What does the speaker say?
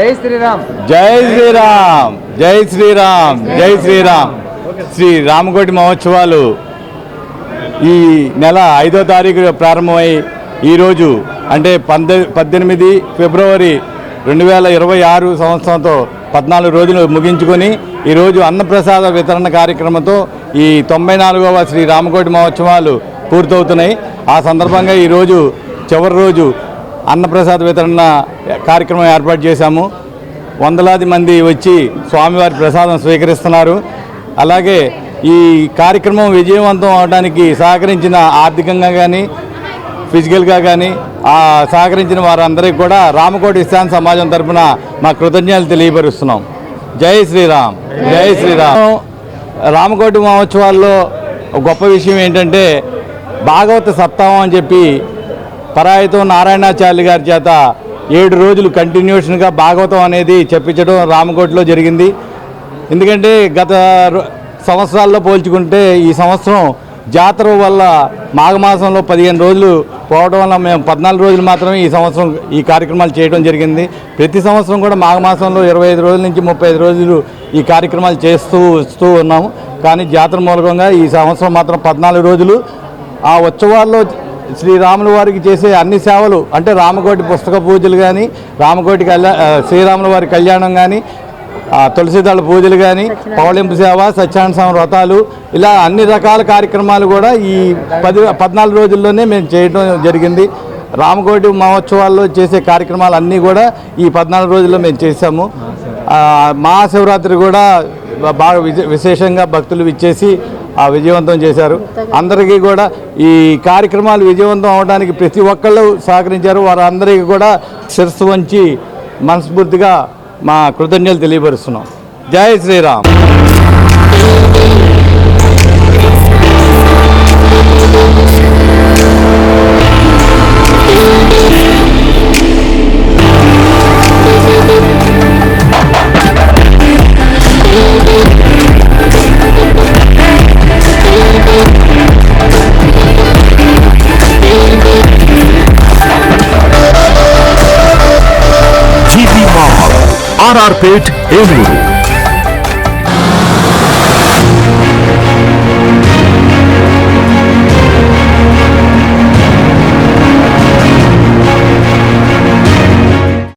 జై శ్రీరామ్ జై శ్రీరామ్ జై శ్రీరామ్ జై శ్రీరామ్. శ్రీ రామకోటి మహోత్సవాలు ఈ నెల 5వ తారీఖు ప్రారంభమై ఈరోజు అంటే 18 ఫిబ్రవరి 2026 సంవత్సరంతో 14 రోజులు ముగించుకొని ఈరోజు అన్నప్రసాద వితరణ కార్యక్రమంతో ఈ 94వ శ్రీ రామకోటి మహోత్సవాలు పూర్తవుతున్నాయి. ఆ సందర్భంగా ఈరోజు చివరి రోజు అన్నప్రసాద వితరణ కార్యక్రమం ఏర్పాటు చేశాము. వందలాది మంది వచ్చి స్వామివారి ప్రసాదం స్వీకరిస్తున్నారు. అలాగే ఈ కార్యక్రమం విజయవంతం అవడానికి సహకరించిన ఆర్థికంగా కానీ ఫిజికల్గా కానీ సహకరించిన వారందరికీ కూడా రామకోటి ఇస్కాన్ సమాజం తరఫున మా కృతజ్ఞతలు తెలియపరుస్తున్నాం. జై శ్రీరామ్ జై శ్రీరామ్. రామకోటి మహోత్సవాల్లో గొప్ప విషయం ఏంటంటే భాగవత సప్తాహం అని చెప్పి పరాయతం నారాయణాచార్య గారి చేత 7 రోజులు కంటిన్యూషన్గా భాగవతం అనేది చెప్పించడం రామకోటిలో జరిగింది. ఎందుకంటే గత సంవత్సరాల్లో పోల్చుకుంటే ఈ సంవత్సరం జాతర వల్ల మాఘమాసంలో 15 రోజులు పోవడం వల్ల మేము 14 రోజులు మాత్రమే ఈ సంవత్సరం ఈ కార్యక్రమాలు చేయడం జరిగింది. ప్రతి సంవత్సరం కూడా మాఘమాసంలో 25 రోజుల నుంచి 35 రోజులు ఈ కార్యక్రమాలు చేస్తూ ఉన్నాము. కానీ జాతర మూలకంగా ఈ సంవత్సరం మాత్రం 14 రోజులు ఆ ఉత్సవాల్లో శ్రీరాముల వారికి చేసే అన్ని సేవలు అంటే రామకోటి పుస్తక పూజలు కానీ రామకోటి శ్రీరాముల వారి కళ్యాణం కానీ తులసిదళ పూజలు కానీ పవళింపు సేవ సత్యానంద వ్రతాలు ఇలా అన్ని రకాల కార్యక్రమాలు కూడా ఈ 14 రోజుల్లోనే మేము చేయడం జరిగింది. రామకోటి మహోత్సవాల్లో చేసే కార్యక్రమాలు అన్నీ కూడా ఈ 14 రోజుల్లో మేము చేశాము. మహాశివరాత్రి కూడా బాగా విశేషంగా భక్తులు విచ్చేసి విజయవంతం చేశారు. అందరికీ కూడా ఈ కార్యక్రమాలు విజయవంతం అవడానికి ప్రతి ఒక్కళ్ళు సహకరించారు. వారందరికీ కూడా శిరస్సు వంచి మనస్ఫూర్తిగా మా కృతజ్ఞతలు తెలియపరుస్తున్నాం. జై శ్రీరామ్. ఆర్ఆర్ పేట్ ఏలూరు.